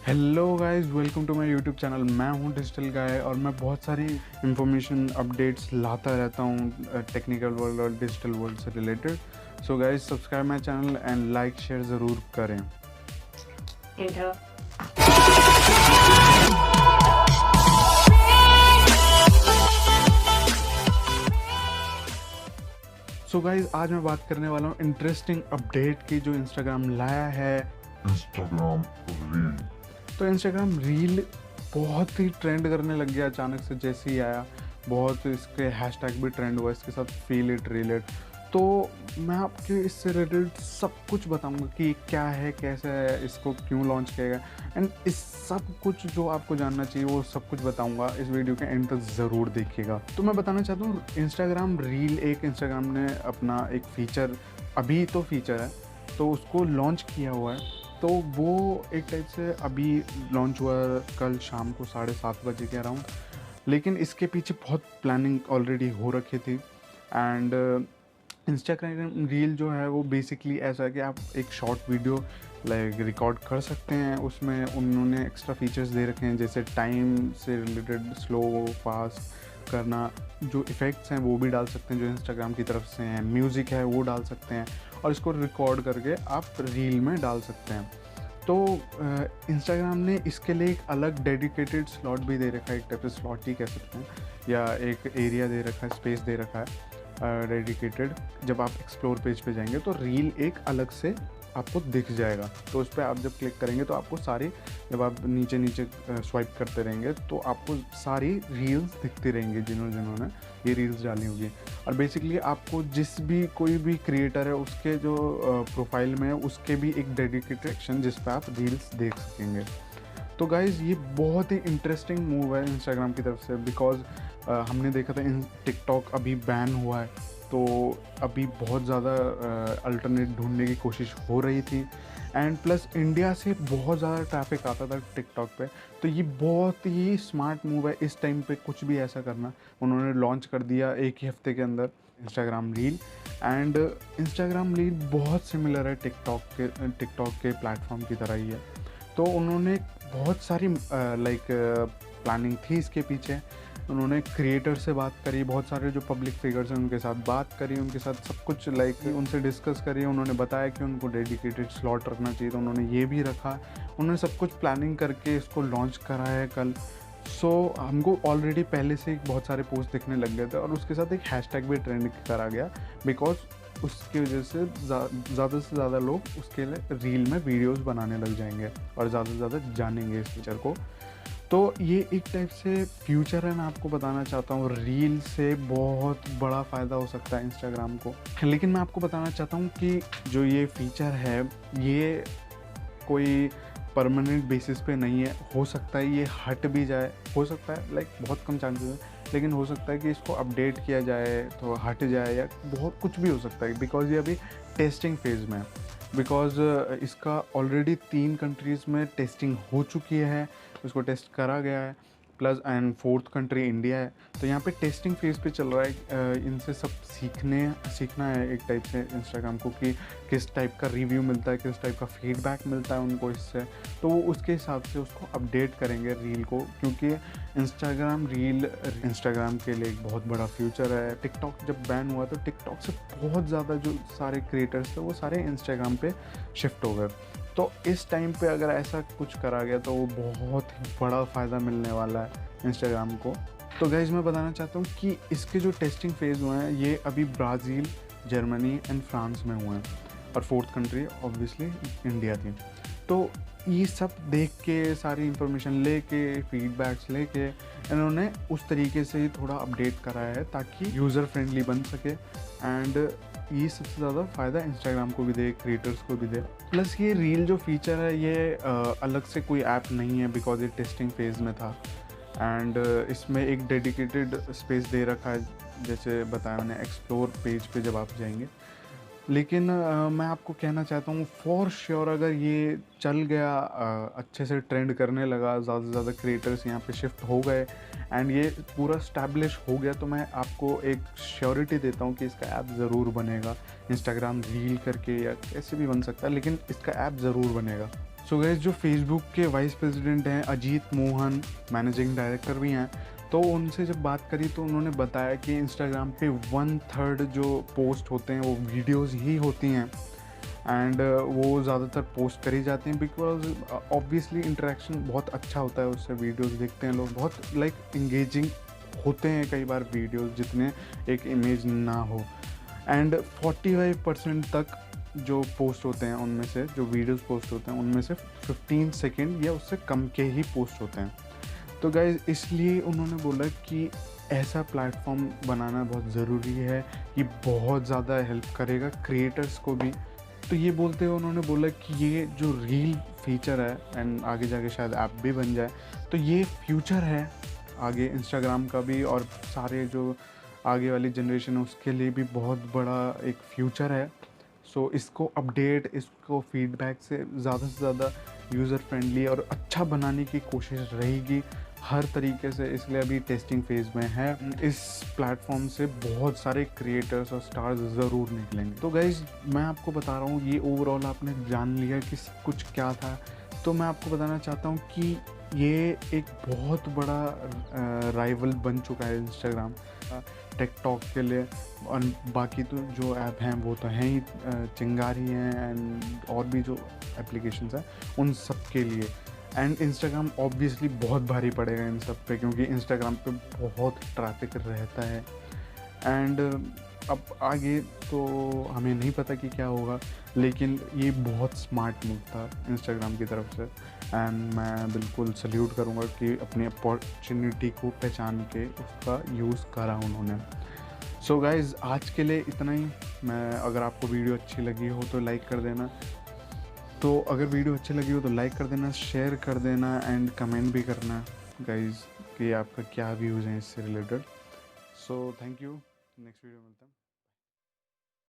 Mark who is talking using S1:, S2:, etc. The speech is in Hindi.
S1: Hello guys, welcome to my YouTube channel. मैं हूं डिजिटल गाय और मैं बहुत सारी इंफॉर्मेशन अपडेट्स लाता रहता हूं टेक्निकल वर्ल्ड और डिजिटल वर्ल्ड से related. So guys, subscribe my channel and like share ज़रूर करें।
S2: इंट्रो।
S1: सो गाइस, आज मैं बात करने वाला हूं इंटरेस्टिंग अपडेट की जो इंस्टाग्राम लाया है।
S3: Instagram reel.
S1: तो इंस्टाग्राम रील बहुत ही ट्रेंड करने लग गया अचानक से जैसे ही आया। बहुत इसके हैशटैग भी ट्रेंड हुआ इसके साथ, फील इट रिलेट। तो मैं आपके इससे रिलेटेड सब कुछ बताऊंगा कि क्या है, कैसे है, इसको क्यों लॉन्च किया गया, एंड इस सब कुछ जो आपको जानना चाहिए वो सब कुछ बताऊंगा। इस वीडियो के एंड तक ज़रूर देखिएगा। तो मैं बताना चाहता हूँ, इंस्टाग्राम रील एक इंस्टाग्राम ने अपना एक फ़ीचर, अभी तो फीचर है, तो उसको लॉन्च किया हुआ है। तो वो एक टाइप से अभी लॉन्च हुआ कल शाम को 7:30 बजे के अराउंड। लेकिन इसके पीछे बहुत प्लानिंग ऑलरेडी हो रखी थी। एंड इंस्टाग्राम रील जो है वो बेसिकली ऐसा है कि आप एक शॉर्ट वीडियो लाइक रिकॉर्ड कर सकते हैं। उसमें उन्होंने एक्स्ट्रा फीचर्स दे रखे हैं, जैसे टाइम से रिलेटेड स्लो फास्ट करना, जो इफ़ेक्ट्स हैं वो भी डाल सकते हैं जो इंस्टाग्राम की तरफ से हैं, म्यूज़िक है वो डाल सकते हैं, और इसको रिकॉर्ड करके आप रील में डाल सकते हैं। तो इंस्टाग्राम ने इसके लिए एक अलग डेडिकेटेड स्लॉट भी दे रखा है, एक टाइप से स्लॉट ही कह सकते हैं, या एक एरिया दे रखा है, स्पेस दे रखा है डेडिकेटेड। जब आप एक्सप्लोर पेज पे जाएंगे तो रील एक अलग से आपको दिख जाएगा। तो उस पर आप जब क्लिक करेंगे तो आपको सारी, जब आप नीचे नीचे स्वाइप करते रहेंगे तो आपको सारी रील्स दिखती रहेंगी जिन्होंने ये रील्स डाली होगी। और बेसिकली आपको जिस भी कोई भी क्रिएटर है उसके जो प्रोफाइल में है उसके भी एक डेडिकेटेड सेक्शन जिस पर आप रील्स देख सकेंगे। तो गाइज़, ये बहुत ही इंटरेस्टिंग मूव है इंस्टाग्राम की तरफ से, बिकॉज हमने देखा था टिकटॉक अभी बैन हुआ है, तो अभी बहुत ज़्यादा अल्टरनेट ढूंढने की कोशिश हो रही थी। एंड प्लस इंडिया से बहुत ज़्यादा ट्रैफिक आता था टिकटॉक पे। तो ये बहुत ही स्मार्ट मूव है इस टाइम पे कुछ भी ऐसा करना। उन्होंने लॉन्च कर दिया एक ही हफ्ते के अंदर Instagram reel. And Instagram reel बहुत सिमिलर है टिकटॉक के प्लेटफॉर्म की तरह ही है। तो उन्होंने बहुत सारी प्लानिंग थी इसके पीछे। उन्होंने क्रिएटर से बात करी, बहुत सारे जो पब्लिक फिगर्स हैं उनके साथ बात करी, उनके साथ सब कुछ उनसे डिस्कस करी। उन्होंने बताया कि उनको डेडिकेटेड स्लॉट रखना चाहिए, तो उन्होंने ये भी रखा। उन्होंने सब कुछ प्लानिंग करके इसको लॉन्च करा है कल। सो हमको ऑलरेडी पहले से बहुत सारे पोस्ट दिखने लग गए थे, और उसके साथ एक हैशटैग भी ट्रेंड करा गया, बिकॉज उसकी वजह से ज़्यादा से ज़्यादा लोग उसके लिए रील में वीडियोस बनाने लग जाएंगे और ज़्यादा से ज़्यादा जानेंगे इस फीचर को। तो ये एक टाइप से फ्यूचर है। मैं आपको बताना चाहता हूँ, रील से बहुत बड़ा फ़ायदा हो सकता है इंस्टाग्राम को। लेकिन मैं आपको बताना चाहता हूँ कि जो ये फ़ीचर है ये कोई परमानेंट बेसिस पे नहीं है। हो सकता है ये हट भी जाए, हो सकता है, बहुत कम चांसेस है, लेकिन हो सकता है कि इसको अपडेट किया जाए तो हट जाए, या बहुत कुछ भी हो सकता है, बिकॉज़ ये अभी टेस्टिंग फेज़ में है। बिकॉज़ इसका ऑलरेडी 3 कंट्रीज़ में टेस्टिंग हो चुकी है, इसको टेस्ट करा गया है, plus and 4th country India है। तो यहाँ पे टेस्टिंग फेज़ पे चल रहा है। इनसे सब सीखना है एक टाइप से इंस्टाग्राम को, कि किस टाइप का रिव्यू मिलता है, किस टाइप का फीडबैक मिलता है उनको इससे। तो वो उसके हिसाब से उसको अपडेट करेंगे रील को, क्योंकि इंस्टाग्राम रील इंस्टाग्राम के लिए एक बहुत बड़ा फ्यूचर है। टिकटॉक जब बैन हुआ तो टिकटॉक से बहुत ज़्यादा जो सारे क्रिएटर्स थे वो सारे इंस्टाग्राम पे शिफ्ट हो गए। तो इस टाइम पे अगर ऐसा कुछ करा गया तो वो बहुत ही बड़ा फ़ायदा मिलने वाला है इंस्टाग्राम को। तो गाइज़, मैं बताना चाहता हूँ कि इसके जो टेस्टिंग फेज़ हुए हैं ये अभी ब्राज़ील, जर्मनी एंड फ्रांस में हुए हैं, और 4th कंट्री ऑब्वियसली इंडिया थी। तो ये सब देख के, सारी इंफॉर्मेशन लेके, फीडबैक्स लेके इन्होंने उस तरीके से ही थोड़ा अपडेट कराया है ताकि यूज़र फ्रेंडली बन सके। एंड ये सबसे ज़्यादा फ़ायदा इंस्टाग्राम को भी दे, क्रिएटर्स को भी दे। प्लस ये रील जो फीचर है ये अलग से कोई ऐप नहीं है, बिकॉज ये टेस्टिंग फेज़ में था। एंड इसमें एक डेडिकेटेड स्पेस दे रखा है, जैसे बताया मैंने, एक्सप्लोर पेज पे जब आप जाएंगे। लेकिन मैं आपको कहना चाहता हूँ, फॉर श्योर अगर ये चल गया, अच्छे से ट्रेंड करने लगा, ज़्यादा से ज़्यादा क्रिएटर्स यहाँ पे शिफ्ट हो गए, एंड ये पूरा स्टैब्लिश हो गया, तो मैं आपको एक श्योरिटी देता हूँ कि इसका ऐप ज़रूर बनेगा। इंस्टाग्राम रील करके या कैसे भी बन सकता है, लेकिन इसका ऐप ज़रूर बनेगा। सो गाइस, जो फेसबुक के वाइस प्रेसिडेंट हैं अजीत मोहन, मैनेजिंग डायरेक्टर भी हैं, तो उनसे जब बात करी तो उन्होंने बताया कि इंस्टाग्राम पे 1/3 जो पोस्ट होते हैं वो वीडियोस ही होती हैं एंड वो ज़्यादातर पोस्ट करी जाती हैं बिकॉज ऑब्वियसली इंटरेक्शन बहुत अच्छा होता है उससे। वीडियोस देखते हैं लोग, बहुत लाइक इंगेजिंग होते हैं कई बार वीडियोस जितने एक इमेज ना हो। एंड 45% तक जो पोस्ट होते हैं उनमें से, जो वीडियोस पोस्ट होते हैं उनमें से 15 सेकेंड या उससे कम के ही पोस्ट होते हैं। तो गाइज इसलिए उन्होंने बोला कि ऐसा प्लेटफॉर्म बनाना बहुत ज़रूरी है, ये बहुत ज़्यादा हेल्प करेगा क्रिएटर्स को भी। तो ये बोलते हुए उन्होंने बोला कि ये जो रील फीचर है एंड आगे जाके शायद ऐप भी बन जाए, तो ये फ्यूचर है आगे इंस्टाग्राम का भी, और सारे जो आगे वाली जनरेशन है उसके लिए भी बहुत बड़ा एक फ्यूचर है। सो इसको अपडेट, इसको फीडबैक से ज़्यादा यूज़र फ्रेंडली और अच्छा बनाने की कोशिश रहेगी हर तरीके से। इसलिए अभी टेस्टिंग फेज़ में है। इस प्लेटफॉर्म से बहुत सारे क्रिएटर्स और स्टार्स ज़रूर निकलेंगे। तो गाइज़ मैं आपको बता रहा हूँ, ये ओवरऑल आपने जान लिया कि सब कुछ क्या था। तो मैं आपको बताना चाहता हूँ कि ये एक बहुत बड़ा राइवल बन चुका है इंस्टाग्राम टिकटॉक के लिए, और बाकी तो जो ऐप हैं वो तो हैं ही, चिंगारी हैं एंड और भी जो एप्लीकेशंस हैं उन सब के लिए। एंड इंस्टाग्राम ऑब्वियसली बहुत भारी पड़ेगा इन सब पे, क्योंकि इंस्टाग्राम पे बहुत ट्रैफिक रहता है। एंड अब आगे तो हमें नहीं पता कि क्या होगा, लेकिन ये बहुत स्मार्ट मूव था इंस्टाग्राम की तरफ से एंड मैं बिल्कुल सल्यूट करूँगा कि अपनी अपॉर्चुनिटी को पहचान के उसका यूज़ करा उन्होंने। सो गाइज़ आज के लिए इतना ही। मैं अगर आपको वीडियो अच्छी लगी हो तो लाइक कर देना, तो अगर वीडियो अच्छी लगी हो तो लाइक कर देना, शेयर कर देना एंड कमेंट भी करना गाइज़ कि आपका क्या व्यूज़ हैं इससे related. So thank you, next video मिलता है।